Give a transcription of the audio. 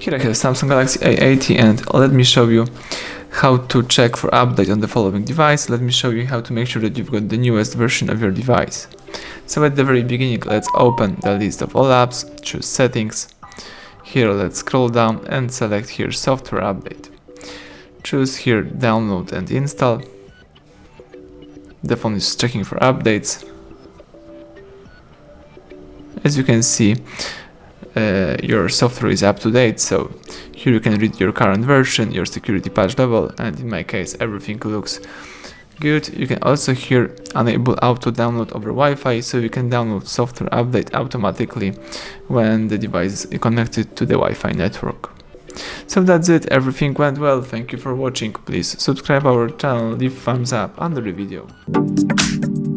Here I have Samsung Galaxy A80 and let me show you how to check for update on the following device. Let me show you how to make sure that you've got the newest version of your device. So at the very beginning, let's open the list of all apps, choose settings. Here let's scroll down and select here software update. Choose here download and install. The phone is checking for updates. As you can see, your software is up to date, so here you can read your current version, your security patch level, and in my case everything looks good. You can also here enable auto download over Wi-Fi, so you can download software update automatically when the device is connected to the Wi-Fi network. So that's it, everything went well, thank you for watching, please subscribe our channel, leave thumbs up under the video.